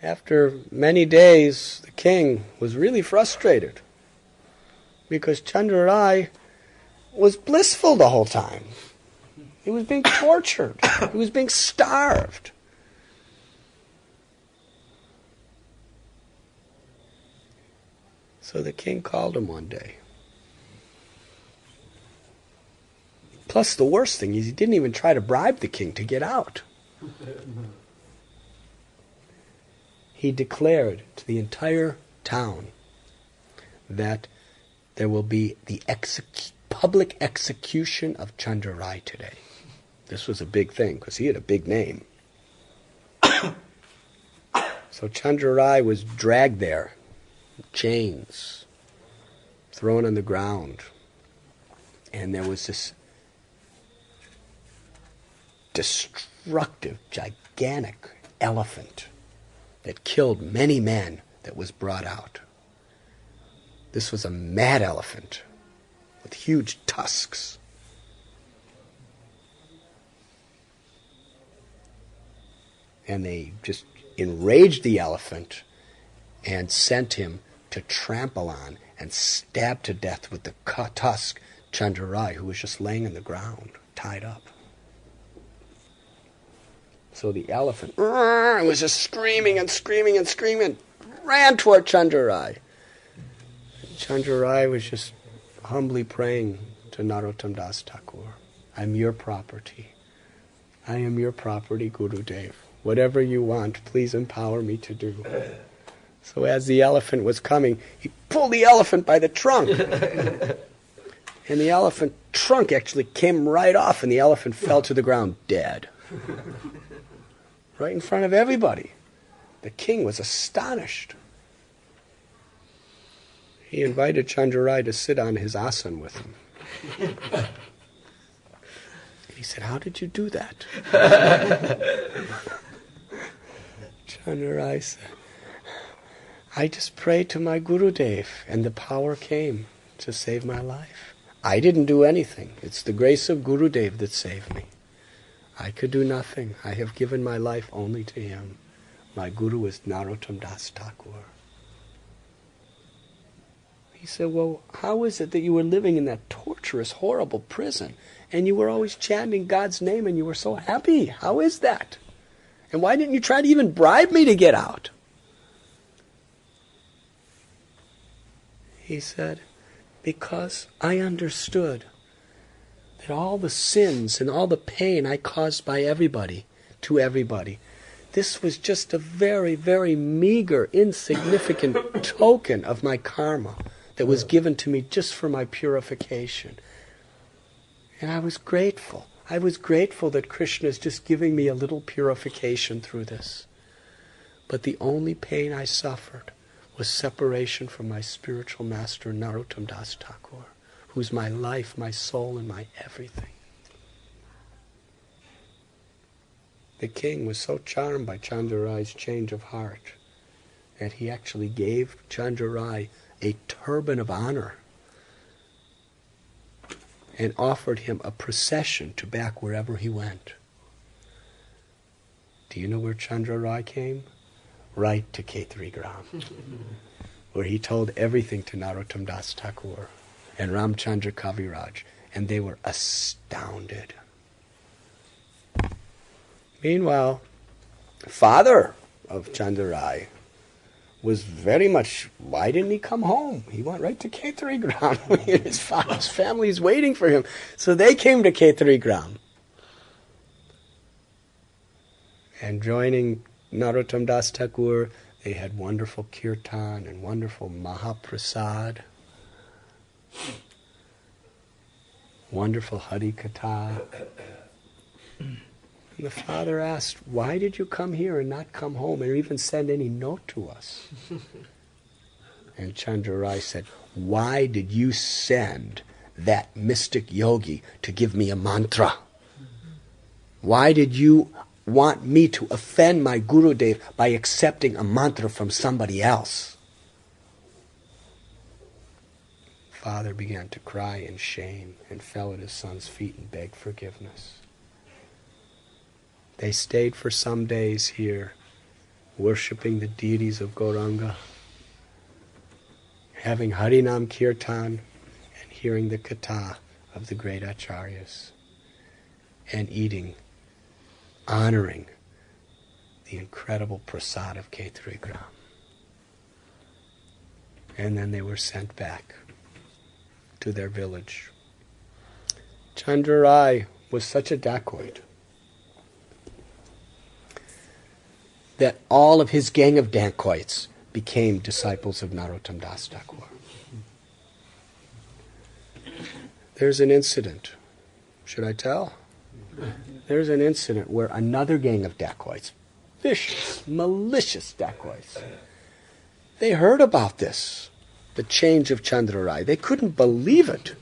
After many days, the king was really frustrated because Chandrarai was blissful the whole time. He was being tortured. He was being starved. So the king called him one day. Plus, the worst thing is he didn't even try to bribe the king to get out. He declared to the entire town that there will be the public execution of Chandrarai today. This was a big thing because he had a big name. So Chandrarai was dragged there, chains, thrown on the ground, and there was this destructive, gigantic elephant that killed many men that was brought out. This was a mad elephant with huge tusks. And they just enraged the elephant and sent him to trample on and stab to death with the tusk Chandrarai, who was just laying on the ground, tied up. So the elephant was just screaming and screaming and screaming, ran toward Chandrarai. Chandrarai was just humbly praying to Narottam Das Thakur, I'm your property. I am your property, Gurudev. Whatever you want, please empower me to do. So as the elephant was coming, he pulled the elephant by the trunk. And the elephant trunk actually came right off, and the elephant fell to the ground dead. Right in front of everybody. The king was astonished. He invited Chandrarai to sit on his asan with him. He said, how did you do that? Chandrarai said, I just prayed to my Gurudev and the power came to save my life. I didn't do anything. It's the grace of Gurudev that saved me. I could do nothing. I have given my life only to him. My Guru is Narottam Das Thakur. He said, well, how is it that you were living in that torturous, horrible prison and you were always chanting God's name and you were so happy? How is that? And why didn't you try to even bribe me to get out? He said, because I understood that all the sins and all the pain I caused by everybody, to everybody, this was just a very, very meager, insignificant token of my karma that was given to me just for my purification. And I was grateful. I was grateful that Krishna is just giving me a little purification through this. But the only pain I suffered was separation from my spiritual master, Narottam Das Thakur, who's my life, my soul, and my everything. The king was so charmed by Chandrarai's change of heart that he actually gave Chandrarai a turban of honor and offered him a procession to back wherever he went. Do you know where Chandrarai came? Right to Khetri Gram, where he told everything to Narottam Das Thakur and Ramchandra Kaviraj, and they were astounded. Meanwhile, the father of Chandrarai was very much, why didn't he come home? He went right to Khetri Gram. His father's family is waiting for him. So they came to Khetri Gram. And joining Narottam Das Thakur, they had wonderful kirtan and wonderful Mahaprasad, wonderful Hari Katha. And the father asked, why did you come here and not come home or even send any note to us? And Chandrarai said, why did you send that mystic yogi to give me a mantra? Why did you want me to offend my Gurudev by accepting a mantra from somebody else? Father began to cry in shame and fell at his son's feet and begged forgiveness. They stayed for some days here worshipping the deities of Gauranga, having Harinam Kirtan, and hearing the Katha of the great Acharyas, and eating, honoring the incredible prasad of Ketri Gram. And then they were sent back to their village. Chandrarai was such a dacoit that all of his gang of dacoits became disciples of Narottam Das Thakur. There's an incident. Should I tell? There's an incident where another gang of dacoits, vicious, malicious dacoits, they heard about this, the change of Chandrarai. They couldn't believe it.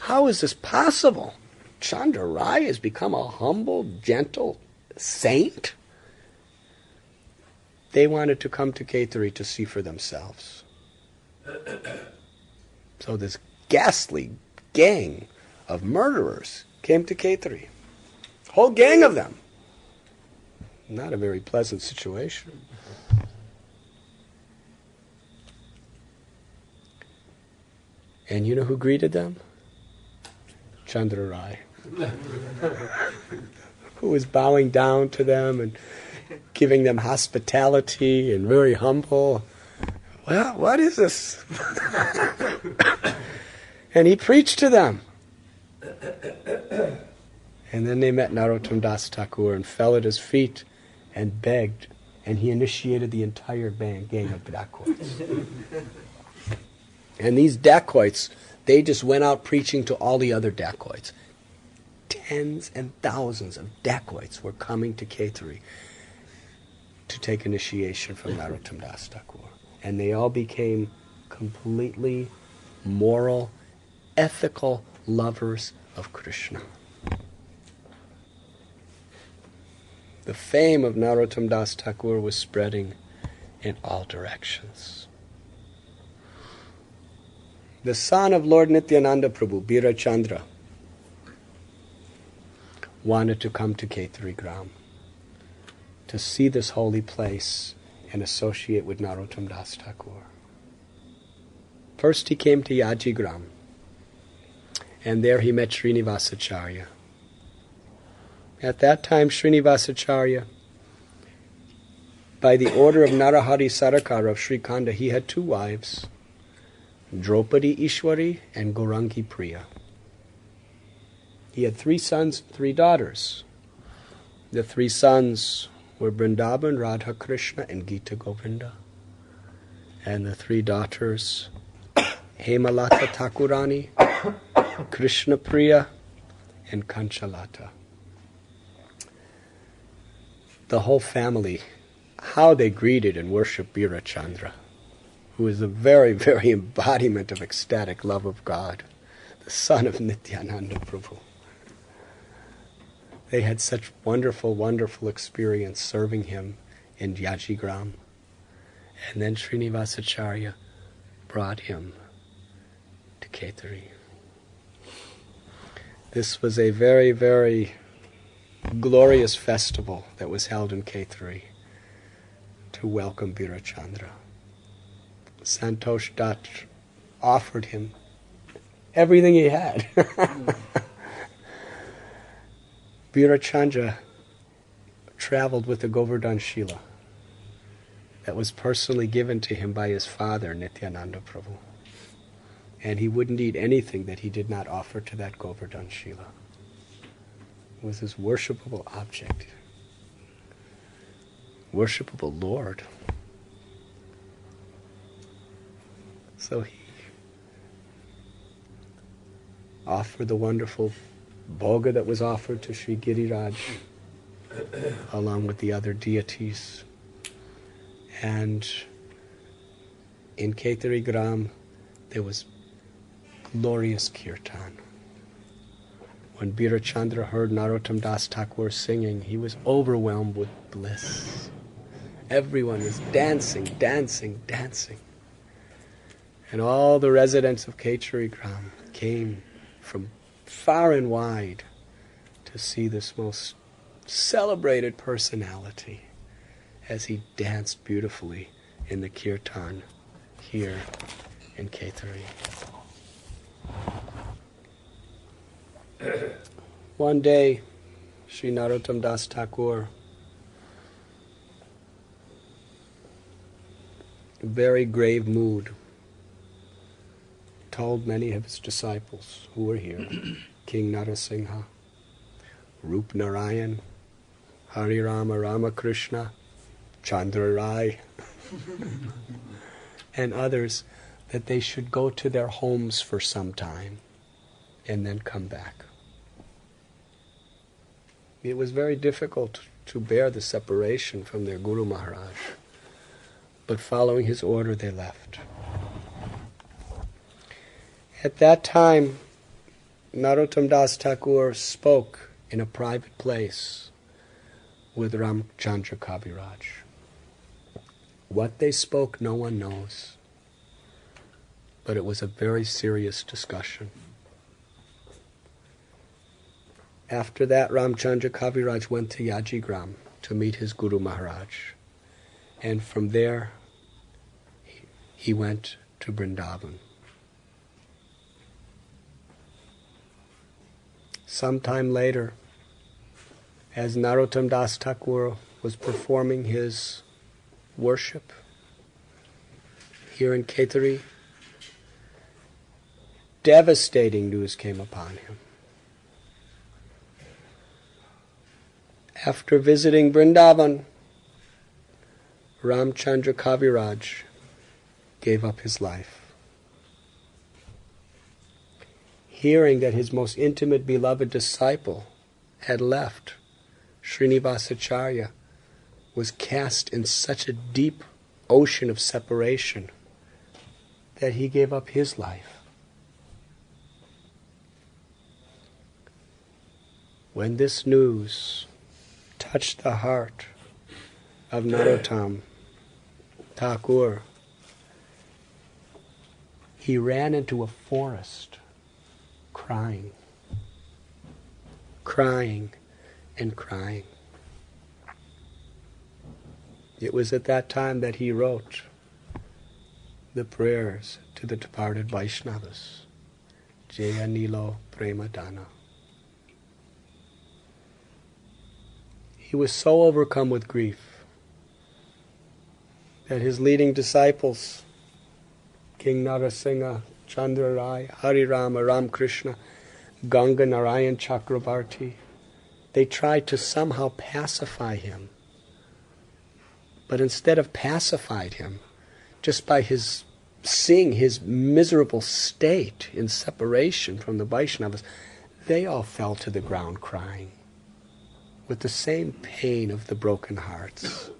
How is this possible? Chandrarai has become a humble, gentle saint? They wanted to come to Ketari to see for themselves. So this ghastly gang of murderers came to Ketari. Whole gang of them. Not a very pleasant situation. And you know who greeted them? Chandrarai. Who was bowing down to them and giving them hospitality and very humble. Well, what is this? And he preached to them. And then they met Narottam Das Thakur and fell at his feet and begged. And he initiated the entire gang of dacoits. And these dacoits, they just went out preaching to all the other dacoits. Tens and thousands of dacoits were coming to Ketari to take initiation from Narottam Das Thakur. And they all became completely moral, ethical lovers of Krishna. The fame of Narottam Das Thakur was spreading in all directions. The son of Lord Nityananda Prabhu, Bira Chandra, wanted to come to Ketari Gram to see this holy place and associate with Narottam Das Thakur. First he came to Yaji Gram, and there he met Srinivasacharya. At that time, Srinivasacharya, by the order of Narahari Sarakar of Srikanda, he had two wives, Draupadi Ishwari and Gaurangi Priya. He had 3 sons and 3 daughters. The 3 sons were Vrindavan, Radha Krishna, and Gita Govinda. And the 3 daughters, Hemalata Thakurani, Krishna Priya, and Kanchalata. The whole family, how they greeted and worshipped Bira Chandra, who is the very, very embodiment of ecstatic love of God, the son of Nityananda Prabhu. They had such wonderful, wonderful experience serving him in Yajigram. And then Srinivasacharya brought him to Ketari. This was a very, very glorious festival that was held in Ketari to welcome Bira Chandra. Santosh Dutt offered him everything he had. Bira Chandra traveled with the Govardhan Shila that was personally given to him by his father, Nityananda Prabhu. And he wouldn't eat anything that he did not offer to that Govardhan Shila. It was his worshipable object. Worshipable Lord. So he offered the wonderful bhoga that was offered to Sri Giriraj along with the other deities. And in Ketari Gram there was glorious kirtan. When Bira Chandra heard Narottam Das Thakur singing, he was overwhelmed with bliss. Everyone was dancing, dancing, dancing. And all the residents of Ketari Gram came from far and wide to see this most celebrated personality as he danced beautifully in the kirtan here in Kaithari. One day, Sri Narottam Das Thakur, in very grave mood, told many of his disciples who were here, King Narasingha, Rup Narayan, Hari Rama, Ramakrishna, Chandra Rai, and others, that they should go to their homes for some time and then come back. It was very difficult to bear the separation from their Guru Maharaj, but following his order they left. At that time, Narottam Das Thakur spoke in a private place with Ramchandra Kaviraj. What they spoke, no one knows, but it was a very serious discussion. After that, Ramchandra Kaviraj went to Yajigram to meet his Guru Maharaj, and from there he went to Vrindavan. Sometime later, as Narottam Das Thakur was performing his worship here in Kaithari, devastating news came upon him. After visiting Vrindavan, Ramchandra Kaviraj gave up his life. Hearing that his most intimate beloved disciple had left, Srinivasacharya was cast in such a deep ocean of separation that he gave up his life. When this news touched the heart of Narottam Thakur, he ran into a forest crying, crying and crying. It was at that time that he wrote the prayers to the departed Vaishnavas, Jaya Nilo Prema Dana. He was so overcome with grief that his leading disciples, King Narasingha, Chandra Rai, Hari Rama, Ramakrishna, Ganga Narayan Chakrabarti, they tried to somehow pacify him. But instead of pacified him, just by seeing his miserable state in separation from the Vaishnavas, they all fell to the ground crying with the same pain of the broken hearts.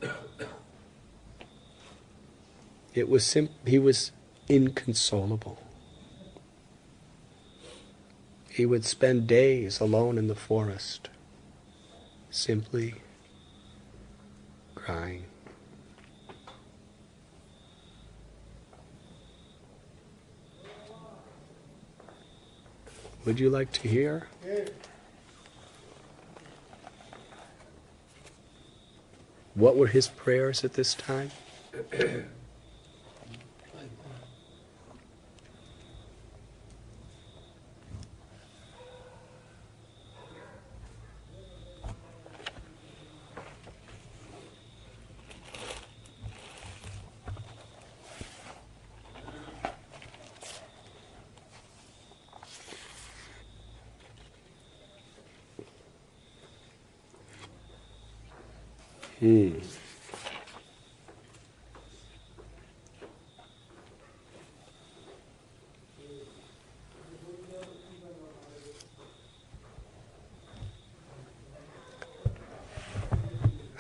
He was inconsolable. He would spend days alone in the forest, simply crying. Would you like to hear? What were his prayers at this time?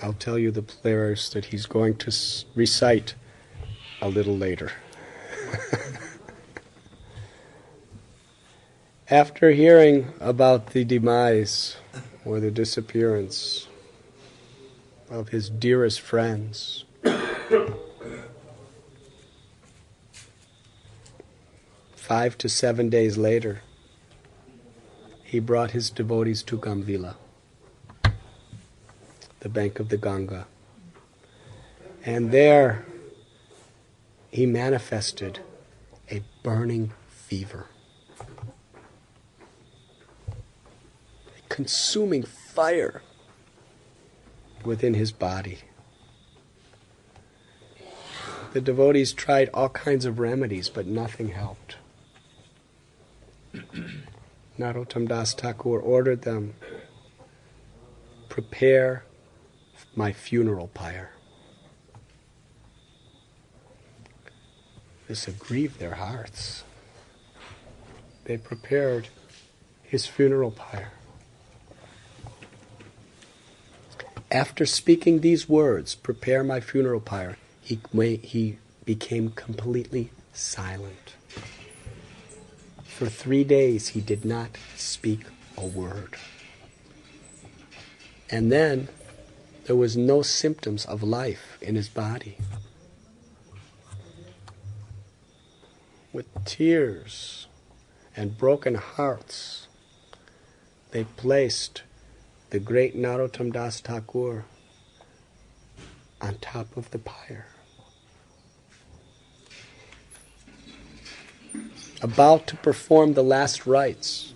I'll tell you the prayers that he's going to recite a little later. After hearing about the demise or the disappearance of his dearest friends, 5 to 7 days later, he brought his devotees to Gamvila, the bank of the Ganga, And there he manifested a burning fever. A consuming fire within his body. The devotees tried all kinds of remedies, but nothing helped. Narottam Das Thakur ordered them, prepare my funeral pyre. This grieved their hearts. They prepared his funeral pyre. After speaking these words, prepare my funeral pyre, he became completely silent. For 3 days he did not speak a word. And then there was no symptoms of life in his body. With tears and broken hearts, they placed the great Narottam Das Thakur on top of the pyre. About to perform the last rites.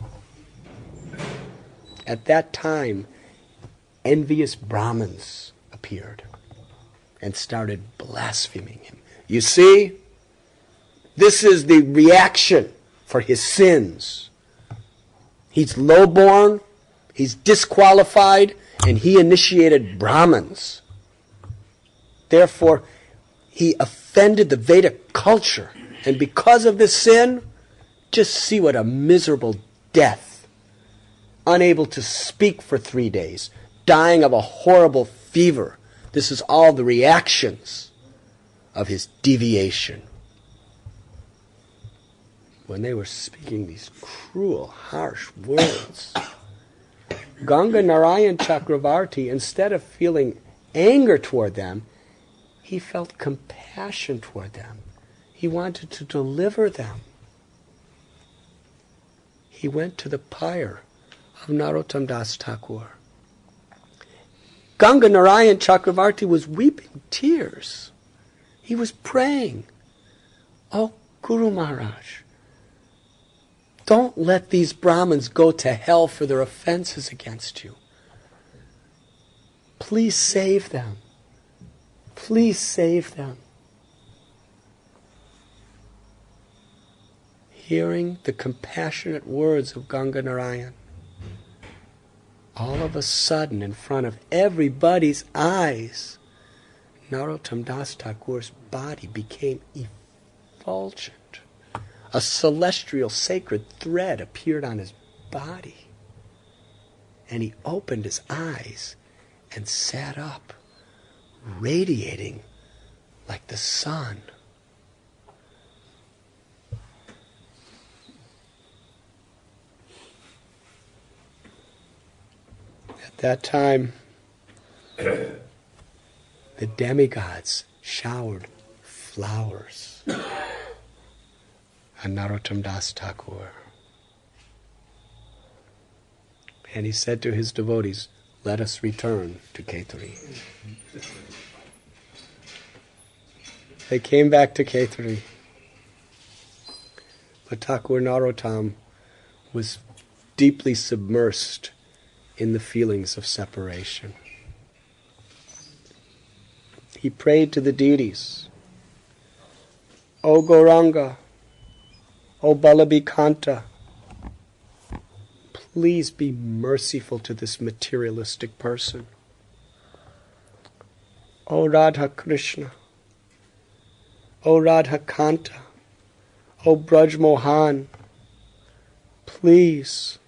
At that time, envious Brahmins appeared and started blaspheming him. You see, this is the reaction for his sins. He's low-born, he's disqualified, and he initiated Brahmins. Therefore, he offended the Vedic culture. And because of this sin, just see what a miserable death. Unable to speak for 3 days, dying of a horrible fever. This is all the reactions of his deviation. When they were speaking these cruel, harsh words, Ganga Narayan Chakravarti, instead of feeling anger toward them, he felt compassion toward them. He wanted to deliver them. He went to the pyre of Narottam Das Thakur. Ganga Narayan Chakravarti was weeping tears. He was praying, "Oh, Guru Maharaj, don't let these Brahmins go to hell for their offenses against you. Please save them. Please save them." Hearing the compassionate words of Ganga Narayan, all of a sudden, in front of everybody's eyes, Narottam Das Thakur's body became effulgent. A celestial sacred thread appeared on his body. And he opened his eyes and sat up, radiating like the sun. At that time, the demigods showered flowers on Narottam Das Thakur. And he said to his devotees, "Let us return to Khetri." They came back to Khetri. But Thakur Narottam was deeply submersed in the feelings of separation. He prayed to the deities, "O Gauranga, O Balabhikanta, please be merciful to this materialistic person. O Radha Krishna, O Radha Kanta, O Braj Mohan, please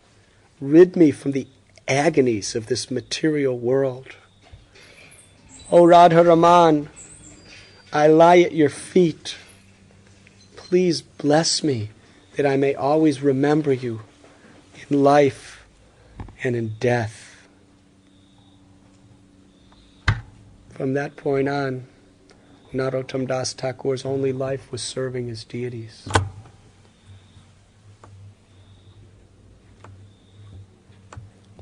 rid me from the agonies of this material world. O Radha Raman, I lie at your feet. Please bless me that I may always remember you in life and in death." From that point on, Narottam Das Thakur's only life was serving his deities.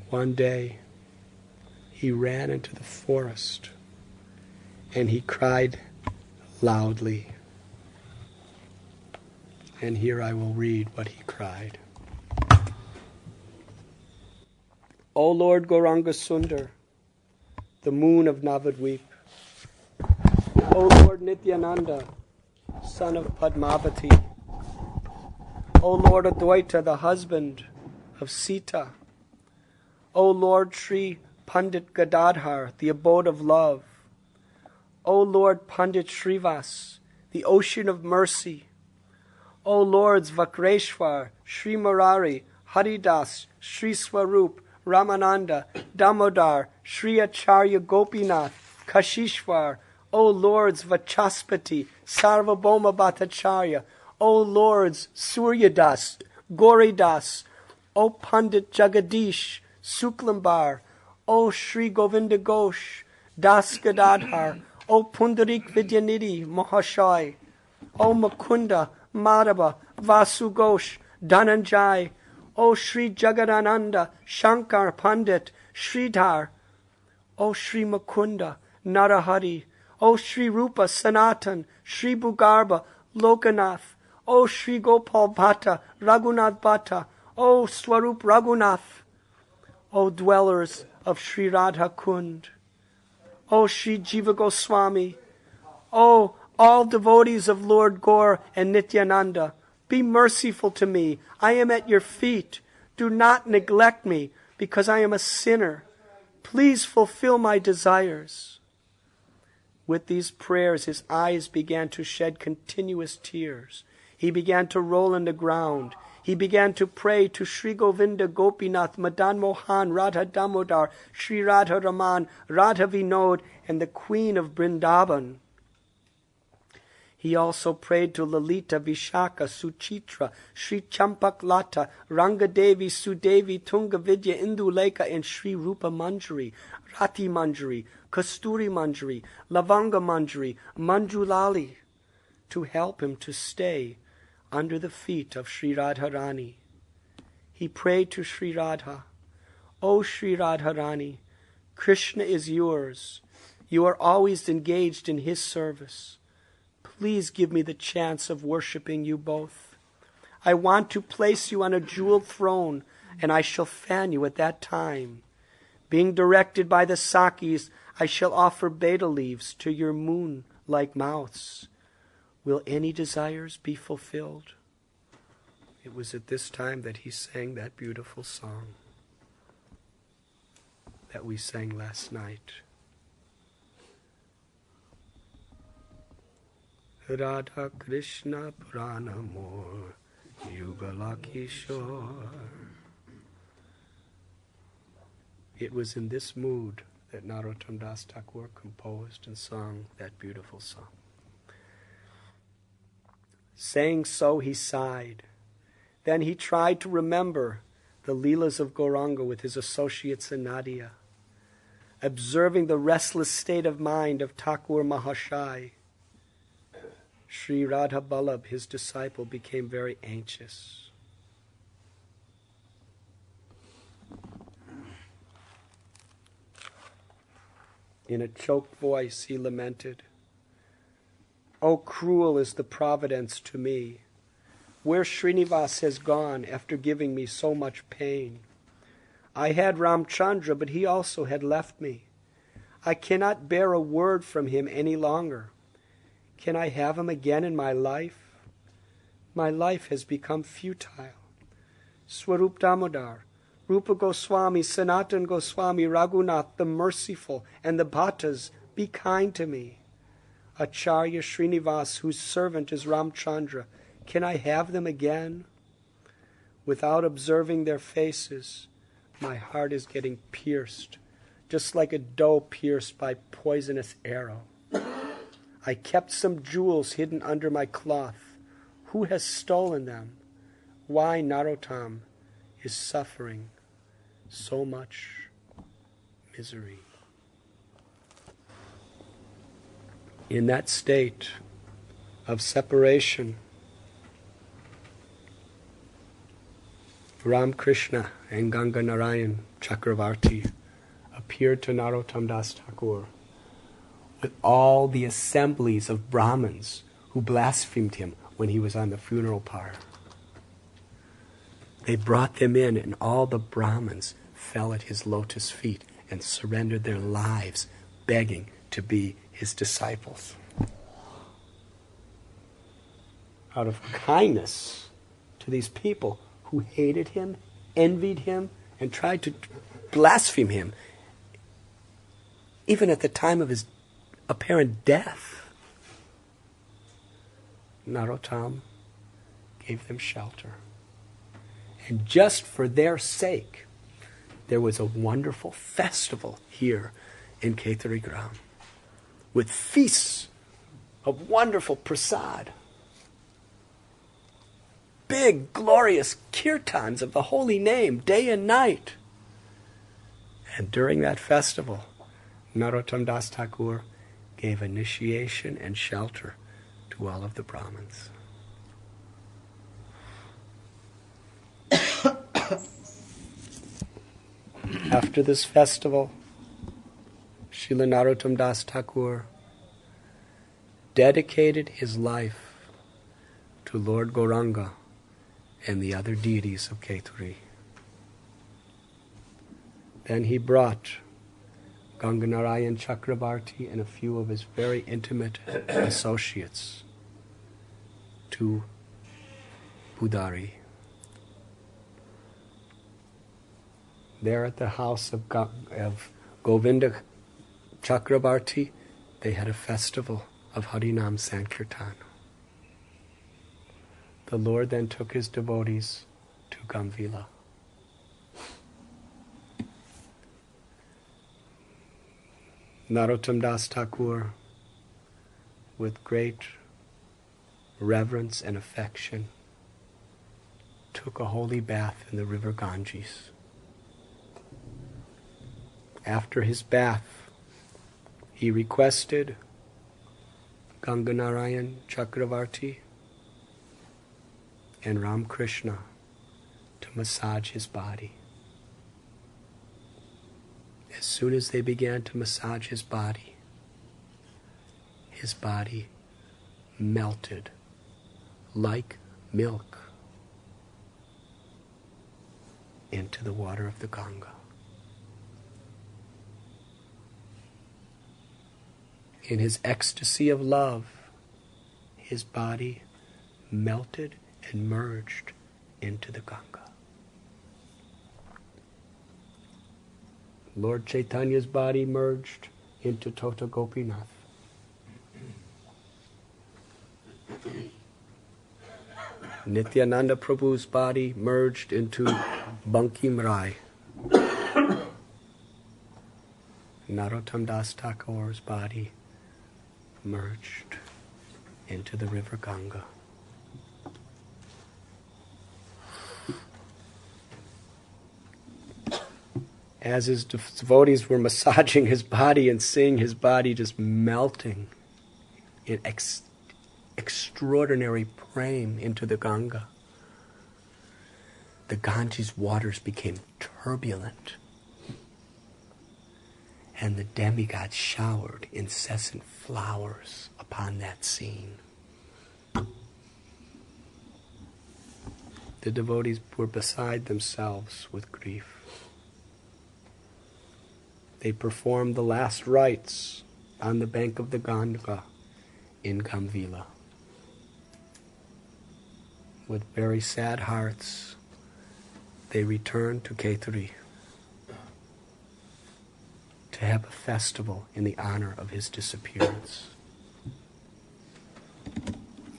One day, he ran into the forest and he cried loudly. And here I will read what he cried. O Lord Gauranga Sundar, the moon of Navadvip, O Lord Nityananda, son of Padmavati, O Lord Advaita, the husband of Sita, O Lord Sri Pandit Gadadhar, the abode of love, O Lord Pandit Srivas, the ocean of mercy, O Lords Vakreshwar, Sri Murari, Haridas, Sri Swarup, Ramananda, Damodar, Sri Acharya Gopinath, Kashishwar, O Lords Vachaspati, Sarvabhauma Bhattacharya, O Lords Suryadas, Gauridas, O Pandit Jagadish, Suklambar, O Sri Govinda Ghosh, Das Gadadhar, O Pundarik Vidyanidhi Mahashai, O Mukunda, Madhava, Vasu Ghosh, Dhananjay, O Sri Jagadananda, Shankar Pandit, Sridhar, O Sri Mukunda, Narahari, O Sri Rupa Sanatan, Sri Bhugarba, Lokanath, O Sri Gopal Bhatta, Raghunath Bhatta, O Swarup Raghunath, O dwellers of Sri Radha Kund, O Sri Jiva Goswami, O all devotees of Lord Gaur and Nityananda, be merciful to me. I am at your feet. Do not neglect me, because I am a sinner. Please fulfill my desires. With these prayers, his eyes began to shed continuous tears. He began to roll on the ground. He began to pray to Sri Govinda Gopinath, Madan Mohan, Radha Damodar, Sri Radha Raman, Radha Vinod, and the Queen of Vrindavan. He also prayed to Lalita, Vishaka, Suchitra, Sri Champak Lata, Rangadevi, Sudevi, Tunga Vidya, Induleka, and Sri Rupa Manjari, Rati Manjari, Kasturi Manjari, Lavanga Manjari, Manjulali, to help him to stay under the feet of Sri Radharani. He prayed to Sri Radha, O Sri Radharani, Krishna is yours. You are always engaged in his service. Please give me the chance of worshipping you both. I want to place you on a jeweled throne, and I shall fan you at that time. Being directed by the Sakis, I shall offer beta leaves to your moon-like mouths. Will any desires be fulfilled? It was at this time that he sang that beautiful song that we sang last night. Radha Krishna Pranamor Yugala Kishore. It was in this mood that Narottam Das Thakur composed and sung that beautiful song. Saying so, he sighed. Then he tried to remember the Leelas of Gauranga with his associates in Nadia, observing the restless state of mind of Thakur Mahashai. Sri Radha Ballabh, his disciple, became very anxious. In a choked voice, he lamented, "O cruel is the providence to me, where Srinivas has gone after giving me so much pain. I had Ramchandra, but he also had left me. I cannot bear a word from him any longer. Can I have him again in my life? My life has become futile. Swarup Damodar, Rupa Goswami, Sanatan Goswami, Raghunath, the merciful, and the Bhattas, be kind to me. Acharya Srinivas, whose servant is Ramchandra, can I have them again? Without observing their faces, my heart is getting pierced, just like a doe pierced by poisonous arrow. I kept some jewels hidden under my cloth. Who has stolen them? Why Narottam is suffering so much misery?" In that state of separation, Ram Krishna and Ganga Narayan Chakravarti appeared to Narottam Das Thakur with all the assemblies of Brahmins who blasphemed him when he was on the funeral pyre. They brought them in, and all the Brahmins fell at his lotus feet and surrendered their lives, begging to be his disciples. Out of kindness to these people who hated him, envied him, and tried to blaspheme him, even at the time of his apparent death, Narottam gave them shelter. And just for their sake, there was a wonderful festival here in Ketari Gram, with feasts of wonderful prasad, big, glorious kirtans of the holy name, day and night. And during that festival, Narottam Das Thakur gave initiation and shelter to all of the Brahmins. After this festival, Srila Narottam Das Thakur dedicated his life to Lord Gauranga and the other deities of Ketari. Then he brought Ganganarayan Chakrabarti and a few of his very intimate associates to Budari. There at the house of Govinda Chakrabarti, they had a festival of Harinam Sankirtan. The Lord then took his devotees to Gamvila. Narottam Das Thakur, with great reverence and affection, took a holy bath in the river Ganges. After his bath, he requested Ganganarayan Chakravarti and Ram Krishna to massage his body. As soon as they began to massage his body melted like milk into the water of the Ganga. In his ecstasy of love, his body melted and merged into the Ganga. Lord Chaitanya's body merged into Tota Gopinath. Nityananda Prabhu's body merged into Bankim Rai. Narottam Das Thakur's body merged into the river Ganga. As his devotees were massaging his body and seeing his body just melting in extraordinary prem into the Ganga, the Ganges waters became turbulent, and the demigods showered incessant flowers upon that scene. The devotees were beside themselves with grief. They performed the last rites on the bank of the Ganga in Gamvila. With very sad hearts, they returned to Ketari to have a festival in the honor of his disappearance.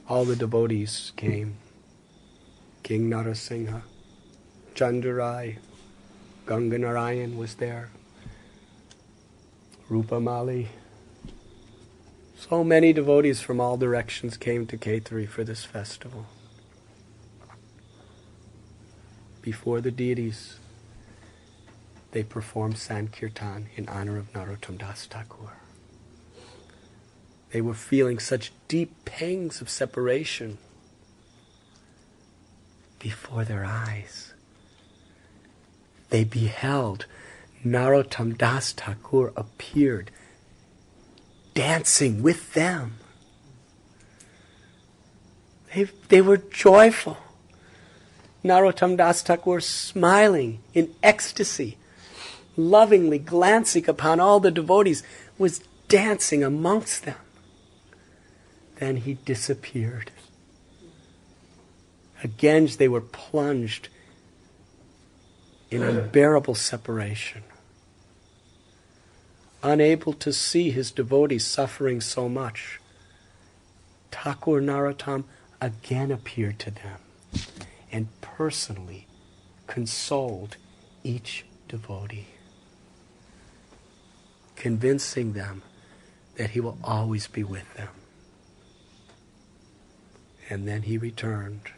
All the devotees came. King Narasingha, Chandarai, Ganganarayan was there, Rupamali. So many devotees from all directions came to Ketari for this festival. Before the deities, they performed Sankirtan in honor of Narottam Das Thakur. They were feeling such deep pangs of separation. Before their eyes, they beheld Narottam Das Thakur appeared dancing with them. They were joyful. Narottam Das Thakur smiling in ecstasy, lovingly glancing upon all the devotees, was dancing amongst them. Then he disappeared. Again they were plunged in unbearable separation. Unable to see his devotees suffering so much, Thakur Narottam again appeared to them and personally consoled each devotee, convincing them that he will always be with them. And then he returned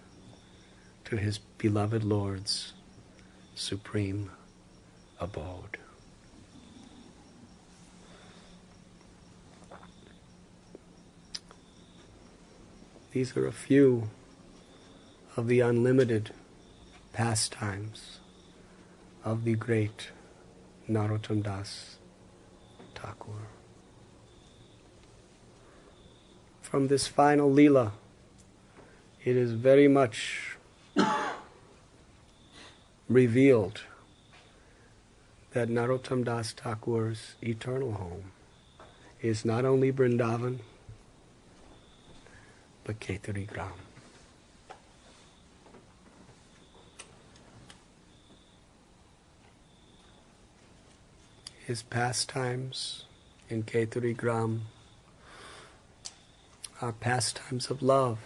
to his beloved Lord's supreme abode. These are a few of the unlimited pastimes of the great Narottam Das Thakur. From this final Leela, it is very much revealed that Narottam Das Thakur's eternal home is not only Vrindavan, but Ketari Gram. His pastimes in Ketari Gram are pastimes of love,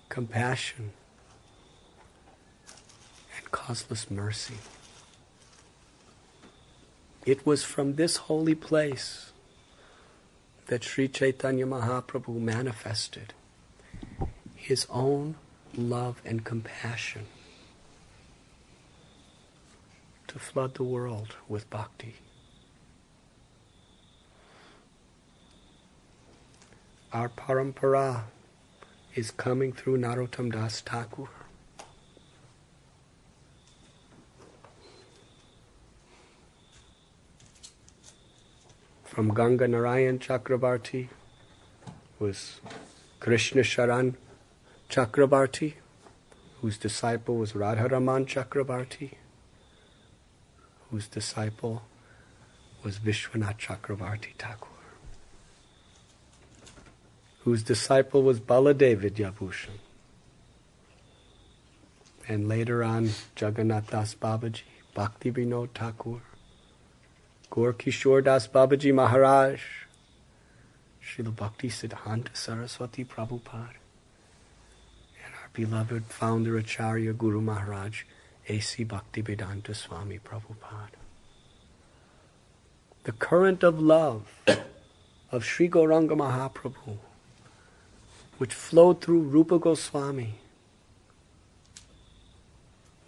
compassion, and causeless mercy. It was from this holy place that Sri Chaitanya Mahaprabhu manifested his own love and compassion to flood the world with bhakti. Our parampara is coming through Narottam Das Thakur. From Ganga Narayan Chakrabarti was Krishna Sharan Chakrabarti, whose disciple was Radharaman Chakrabarti, whose disciple was Vishwanath Chakrabarti Thakur, whose disciple was Baladev Vidyabhushan, and later on Jagannath Das Babaji, Bhakti Vinod Thakur, Gaur Kishore Das Babaji Maharaj, Srila Bhakti Siddhanta Saraswati Prabhupada, and our beloved founder Acharya Guru Maharaj, A.C. Bhaktivedanta Swami Prabhupada. The current of love of Sri Gauranga Mahaprabhu, which flowed through Rupa Goswami,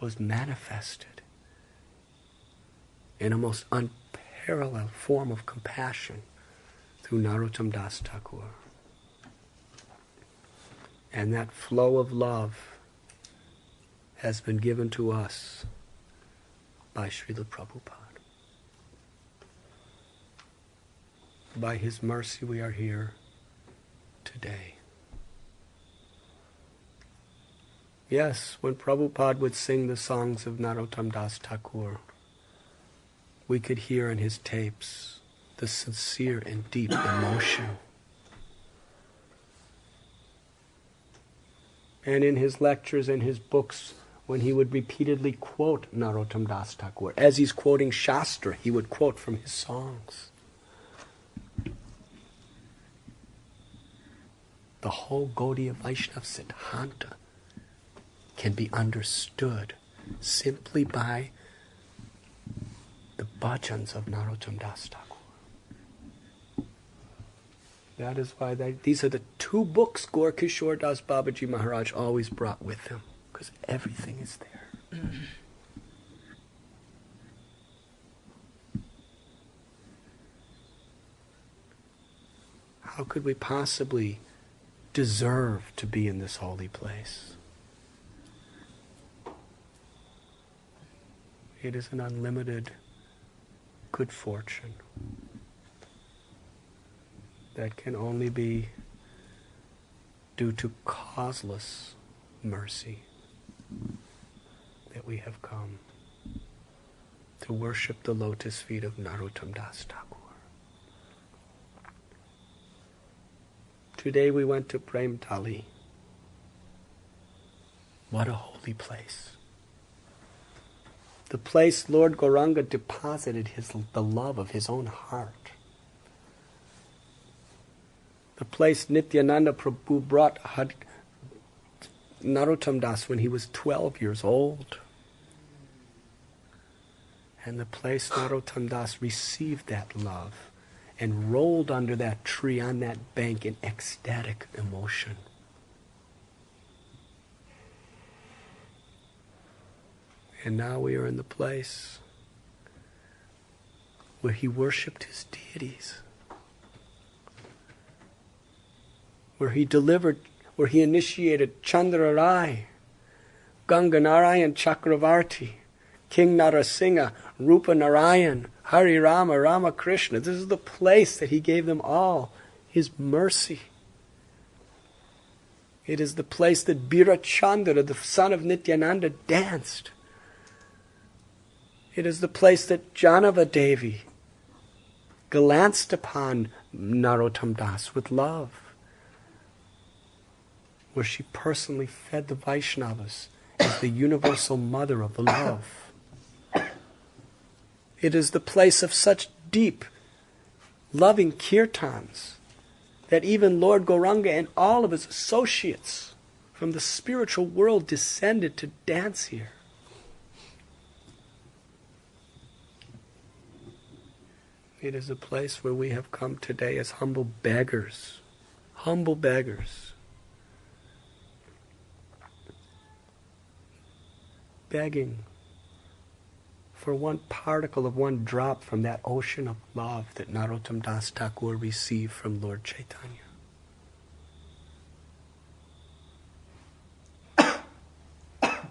was manifested in a most unparalleled form of compassion through Narottam Das Thakur. And that flow of love has been given to us by Srila Prabhupada. By his mercy we are here today. Yes, when Prabhupada would sing the songs of Narottam Das Thakur, we could hear in his tapes the sincere and deep emotion. And in his lectures and his books, when he would repeatedly quote Narottam Das Thakur, as he's quoting Shastra, he would quote from his songs. The whole Gaudiya Vaishnava Siddhanta can be understood simply by the bhajans of Narottam Das Thakur. That is why these are the two books Gaur Kishore Das Babaji Maharaj always brought with him, because everything is there. How could we possibly deserve to be in this holy place? It is an unlimited good fortune. that can only be due to causeless mercy that we have come to worship the lotus feet of Narottam Das Thakur. Today we went to Premtali. What a holy place. The place Lord Gauranga deposited the love of his own heart. The place Nityananda Prabhu brought Narottam Das when he was 12 years old. And the place Narottam Das received that love and rolled under that tree on that bank in ecstatic emotion. And now we are in the place where he worshipped his deities, where he initiated Chandra Rai, Ganga Narayan Chakravarti, King Narasingha, Rupa Narayan, Hari Rama, Rama Krishna. This is the place that he gave them all his mercy. It is the place that Bira Chandra, the son of Nityananda, danced. It is the place that Janava Devi glanced upon Narottam Das with love, where she personally fed the Vaishnavas as the universal mother of the love. It is the place of such deep, loving kirtans that even Lord Gauranga and all of his associates from the spiritual world descended to dance here. It is a place where we have come today as humble beggars, begging for one particle of one drop from that ocean of love that Narottam Das Thakur received from Lord Chaitanya.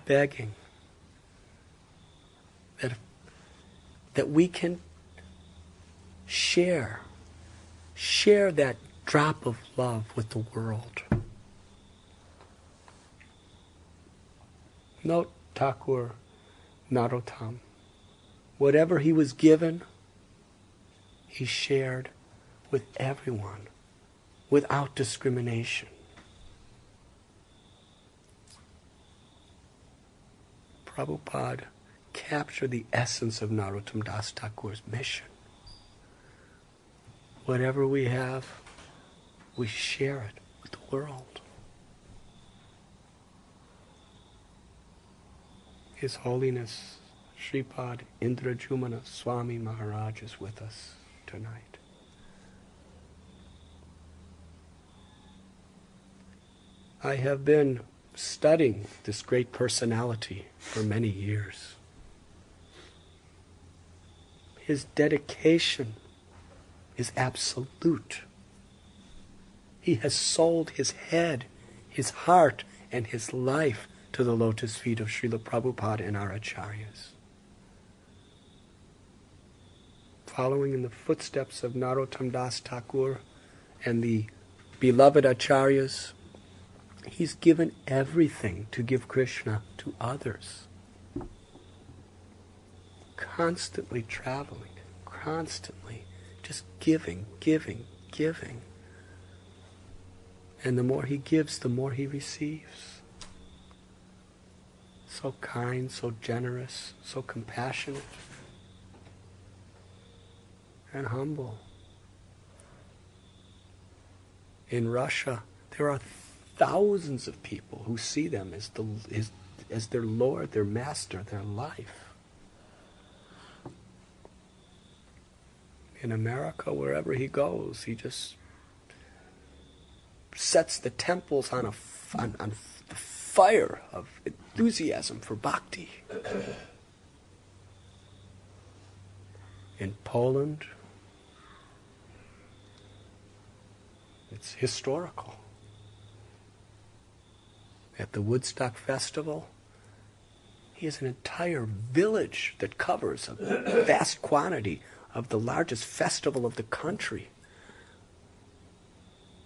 Begging that we can share that drop of love with the world. Note Thakur Narottam. Whatever he was given, he shared with everyone without discrimination. Prabhupada captured the essence of Narottam Das Thakur's mission. Whatever we have, we share it with the world. His Holiness Sripad Indrajumana Swami Maharaj is with us tonight. I have been studying this great personality for many years. His dedication is absolute. He has sold his head, his heart, and his life to the lotus feet of Srila Prabhupada and our acharyas. Following in the footsteps of Narottam Das Thakur and the beloved acharyas, he's given everything to give Krishna to others. Constantly traveling, constantly just giving. And the more he gives, the more he receives. So kind, so generous, so compassionate, and humble. In Russia, there are thousands of people who see them as their Lord, their Master, their life. In America, wherever he goes, he just sets the temples on the fire of enthusiasm for Bhakti. In Poland, it's historical. At the Woodstock Festival, he has an entire village that covers a vast quantity of the largest festival of the country,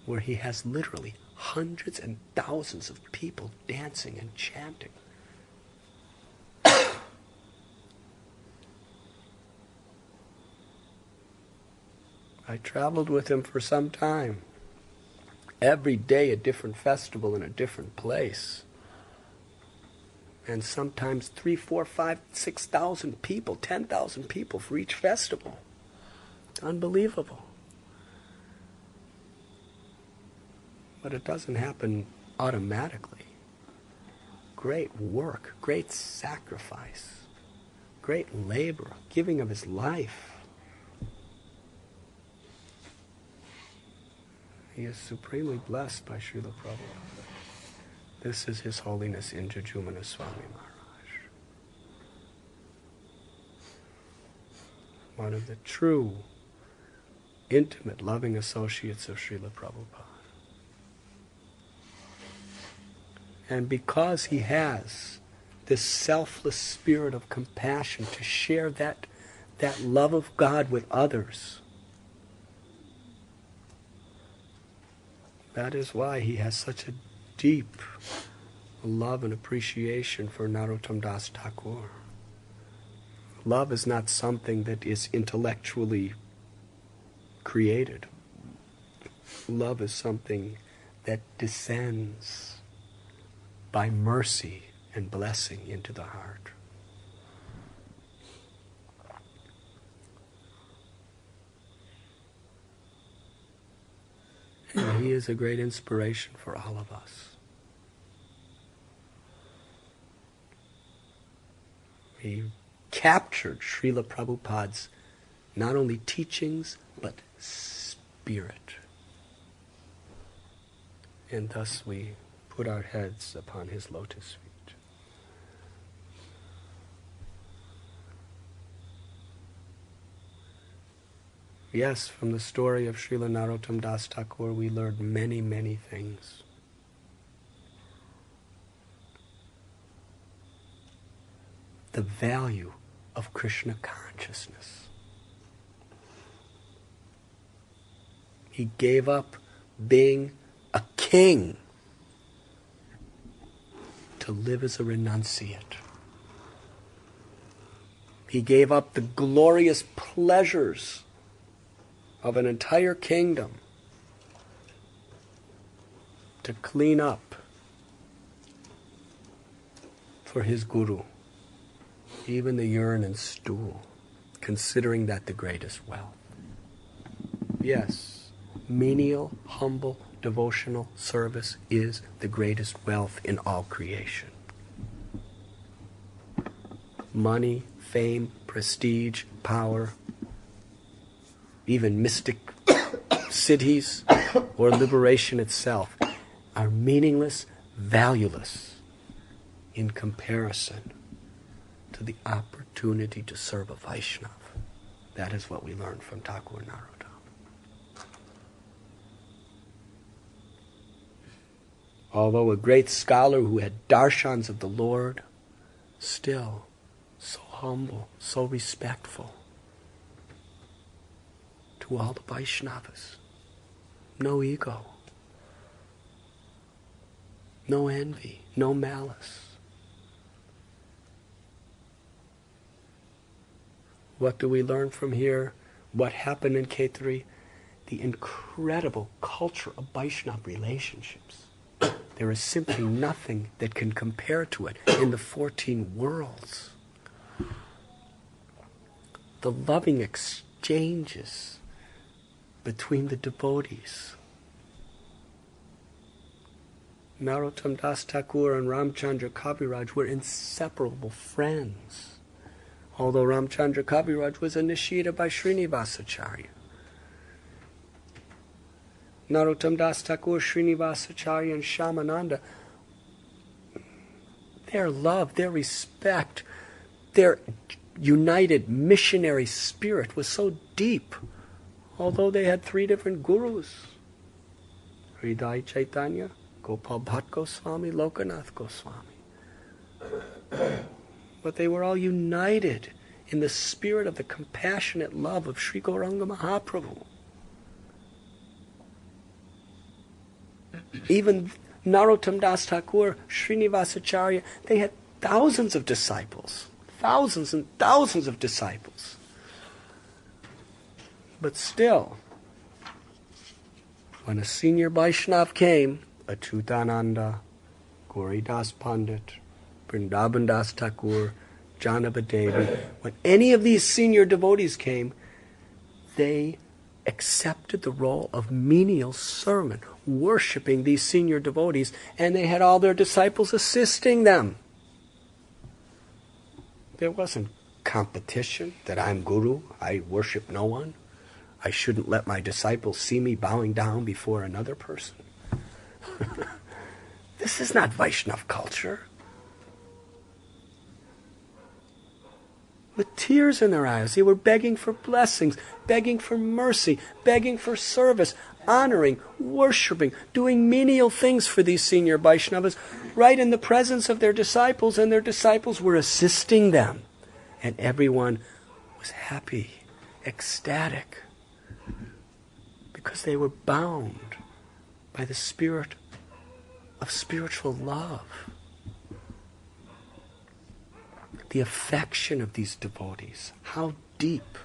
where he has literally hundreds and thousands of people dancing and chanting. I traveled with him for some time. Every day a different festival in a different place. And sometimes 3, 4, 5, 6,000 people, 10,000 people for each festival. Unbelievable. But it doesn't happen automatically. Great work, great sacrifice, great labor, giving of his life. He is supremely blessed by Srila Prabhupada. This is His Holiness Indrajumana Swami Maharaj. One of the true, intimate, loving associates of Srila Prabhupada. And because he has this selfless spirit of compassion to share that love of God with others, that is why he has such a deep love and appreciation for Narottam Das Thakur. Love is not something that is intellectually created. Love is something that descends by mercy and blessing into the heart. And he is a great inspiration for all of us. He captured Srila Prabhupada's not only teachings, but spirit. And thus we put our heads upon his lotus feet. Yes, from the story of Srila Narottam Das Thakur we learned many, many things. The value of Krishna consciousness. He gave up being a king to live as a renunciate. He gave up the glorious pleasures of an entire kingdom to clean up for his guru, even the urine and stool, considering that the greatest wealth. Yes, menial, humble, devotional service is the greatest wealth in all creation. Money, fame, prestige, power, even mystic cities or liberation itself are meaningless, valueless in comparison to the opportunity to serve a Vaishnava. That is what we learned from Thakur Narottam. Although a great scholar who had darshans of the Lord, still so humble, so respectful to all the Vaishnavas. No ego, no envy, no malice. What do we learn from here? What happened in Khetri? The incredible culture of Vaishnava relationships. There is simply nothing that can compare to it in the 14 worlds. The loving exchanges between the devotees. Narottam Das Thakur and Ramchandra Kaviraj were inseparable friends. Although Ramchandra Kaviraj was initiated by Srinivasacharya. Narottam Das Thakur, Srinivasacharya, and Shyamananda, their love, their respect, their united missionary spirit was so deep, although they had 3 different gurus. Hridaya Chaitanya, Gopal Bhatt Goswami, Lokanath Goswami. But they were all united in the spirit of the compassionate love of Sri Gauranga Mahaprabhu. Even Narottam Das Thakur, Srinivasacharya, they had thousands of disciples. Thousands and thousands of disciples. But still, when a senior Vaishnav came, Achyutananda, Gauridas Pandit, Vrindavan Das Thakur, Janava Devi, when any of these senior devotees came, they accepted the role of menial servant, worshipping these senior devotees, and they had all their disciples assisting them. There wasn't competition that I'm guru, I worship no one. I shouldn't let my disciples see me bowing down before another person. This is not Vaishnav culture. With tears in their eyes, they were begging for blessings, begging for mercy, begging for service, honoring, worshipping, doing menial things for these senior Vaishnavas, right in the presence of their disciples, and their disciples were assisting them. And everyone was happy, ecstatic, because they were bound by the spirit of spiritual love. The affection of these devotees, how deep.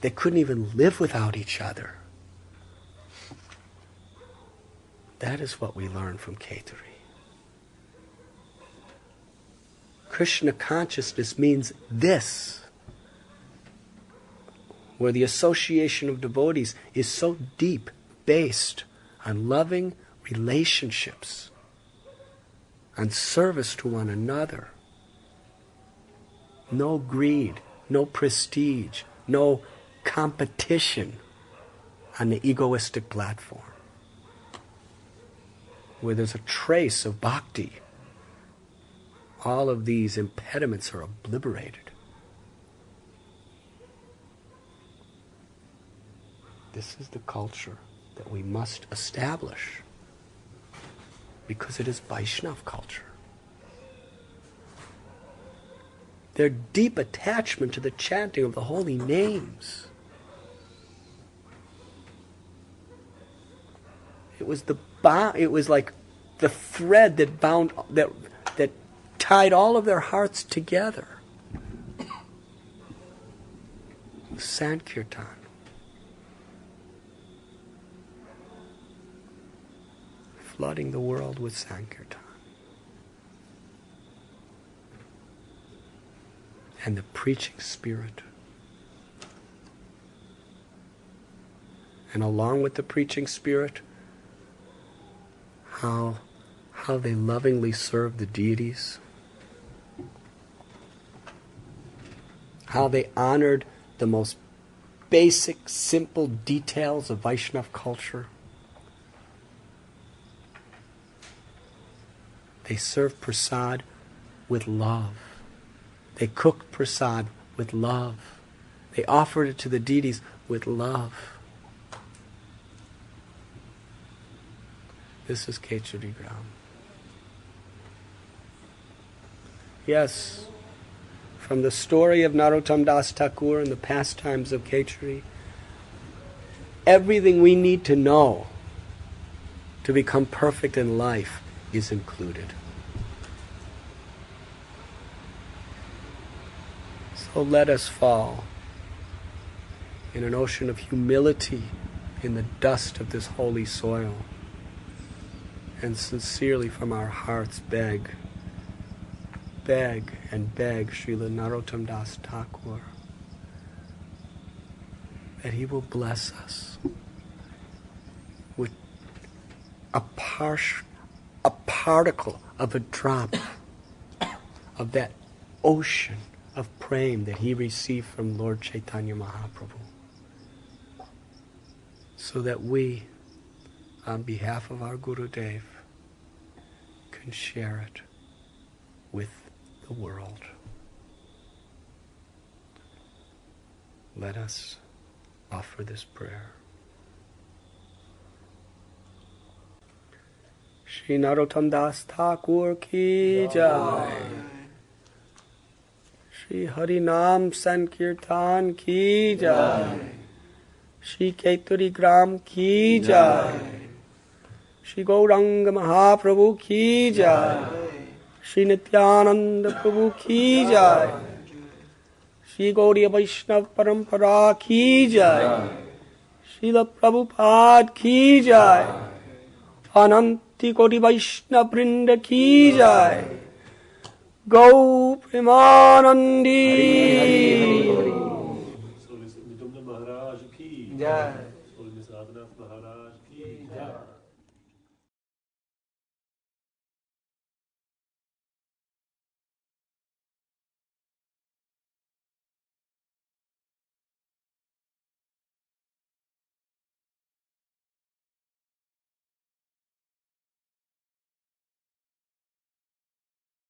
They couldn't even live without each other. That is what we learn from Kheturi. Krishna consciousness means this, where the association of devotees is so deep, based on loving relationships, on service to one another. No greed, no prestige, no competition on the egoistic platform, where there's a trace of bhakti. All of these impediments are obliterated. This is the culture that we must establish, because it is Vaishnav culture. Their deep attachment to the chanting of the holy names. It was like the thread that bound, that tied all of their hearts together. Sankirtan. Flooding the world with Sankirtan. And the preaching spirit. And along with the preaching spirit, how they lovingly serve the deities. How they honored the most basic, simple details of Vaishnav culture. They served prasad with love. They cooked prasad with love. They offered it to the deities with love. This is Kheturi Gram. Yes, from the story of Narottam Das Thakur and the pastimes of Kheturi, everything we need to know to become perfect in life is included. So let us fall in an ocean of humility in the dust of this holy soil, and sincerely from our hearts beg and beg Srila Narottam Das Thakur that he will bless us with a particle of a drop of that ocean of prema that he received from Lord Chaitanya Mahaprabhu, so that we, on behalf of our Gurudev, can share it with the world. Let us offer this prayer. Shri Narottam Das Thakur ki jai. Shri Hari Naam Sankirtan ki jai. Shri कैतुरी ग्राम की जय, श्री गौरंग महाप्रभु की जय, श्री नित्यानंद प्रभु की जय, श्री गौड़ीय वैष्णव परंपरा की जय, श्रील प्रभुपाद की जय, अनंत कोटि वैष्णव वृंद की जय, गौ प्रेमानंदी महाराज की जय, राधनाथ महाराज की जय।